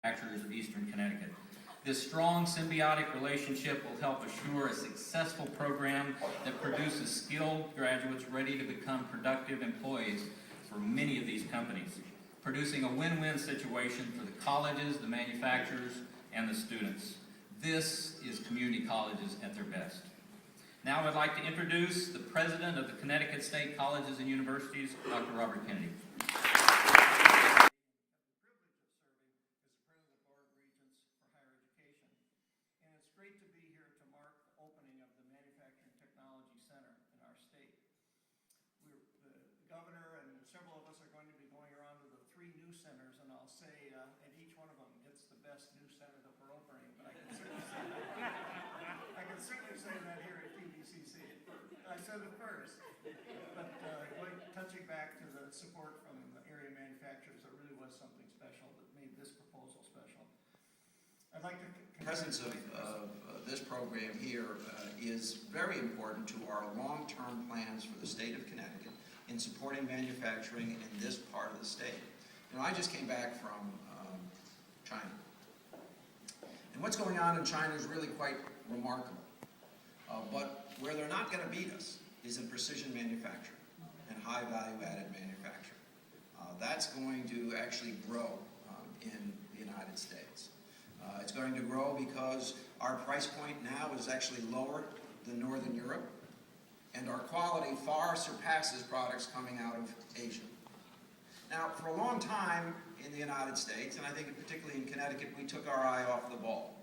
manufacturers of Eastern Connecticut. This strong symbiotic relationship will help assure a successful program that produces skilled graduates ready to become productive employees for many of these companies, producing a win-win situation for the colleges, the manufacturers, and the students. This is community colleges at their best. Now I'd like to introduce the president of the Connecticut State Colleges and Universities, Dr. Robert Kennedy. Great to be here to mark the opening of the Manufacturing Technology Center in our state. The governor and several of us are going to be going around to the 3 new centers, and I'll say, and each one of them gets the best new center that we're opening, but I can certainly say that here at QVCC. I said it first, but touching back to the support from the area manufacturers, it really was something special that made this proposal special. I'd like to... The presence of this program here is very important to our long-term plans for the state of Connecticut in supporting manufacturing in this part of the state. You know, I just came back from China. And what's going on in China is really quite remarkable. But where they're not going to beat us is in precision manufacturing and high value-added manufacturing. That's going to actually grow in the United States. It's going to grow because our price point now is actually lower than Northern Europe, and our quality far surpasses products coming out of Asia. Now, for a long time in the United States, and I think particularly in Connecticut, we took our eye off the ball.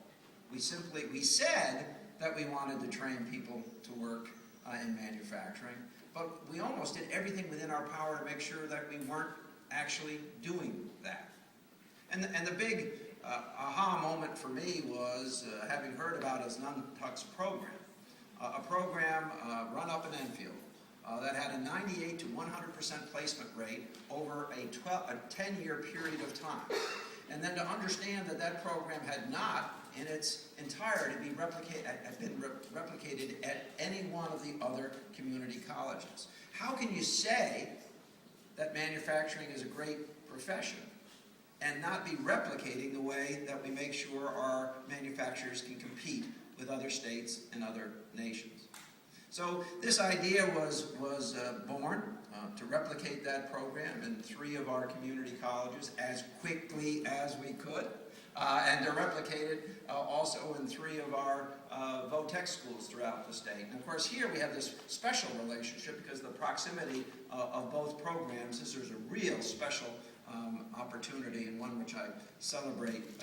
We said that we wanted to train people to work in manufacturing, but we almost did everything within our power to make sure that we weren't actually doing that. And the big aha moment for me was having heard about his Nuntuck's program, a program run up in Enfield that had a 98 to 100% placement rate over a 10-year period of time. And then to understand that that program had not, in its entirety, been replicated at any one of the other community colleges. How can you say that manufacturing is a great profession and not be replicating the way that we make sure our manufacturers can compete with other states and other nations? So this idea was born to replicate that program in 3 of our community colleges as quickly as we could, and to replicate it also in 3 of our VOTEC schools throughout the state. And of course here we have this special relationship because of the proximity of both programs. There's a real special opportunity, and one which I celebrate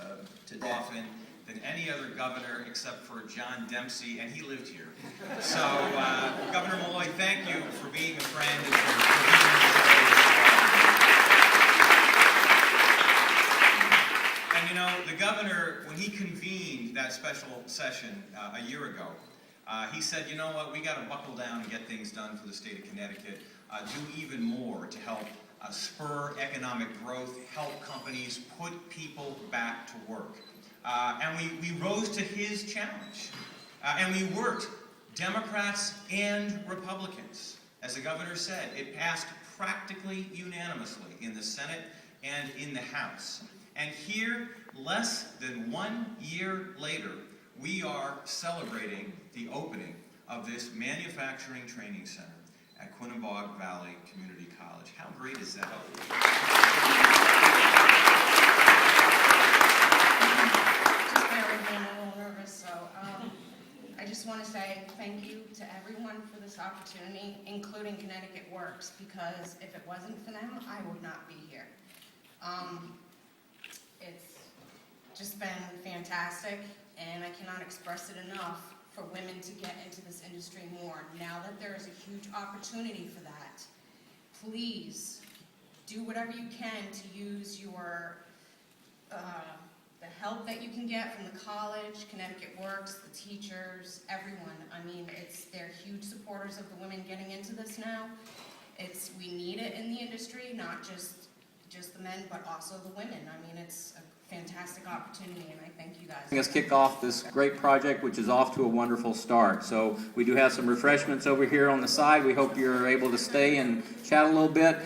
today. Often than any other governor except for John Dempsey, and he lived here. So, Governor Malloy, thank you for being a friend and for being here. And you know, the governor, when he convened that special session a year ago, he said, you know what, we got to buckle down and get things done for the state of Connecticut, do even more to help spur economic growth, help companies put people back to work. And we rose to his challenge. And we worked, Democrats and Republicans. As the governor said, it passed practically unanimously in the Senate and in the House. And here, less than 1 year later, we are celebrating the opening of this manufacturing training center at Quinebaug Valley Community College. How great is that? Just bear with me, I'm a little nervous, so I just want to say thank you to everyone for this opportunity, including Connecticut Works, because if it wasn't for them, I would not be here. It's just been fantastic, and I cannot express it enough for women to get into this industry more. Now that there is a huge opportunity for that, please do whatever you can to use your the help that you can get from the college, Connecticut Works, the teachers, everyone. I mean, they're huge supporters of the women getting into this now. We need it in the industry, not just the men, but also the women. I mean, it's a fantastic opportunity, and I thank you guys. Let's kick off this great project, which is off to a wonderful start. So we do have some refreshments over here on the side. We hope you're able to stay and chat a little bit.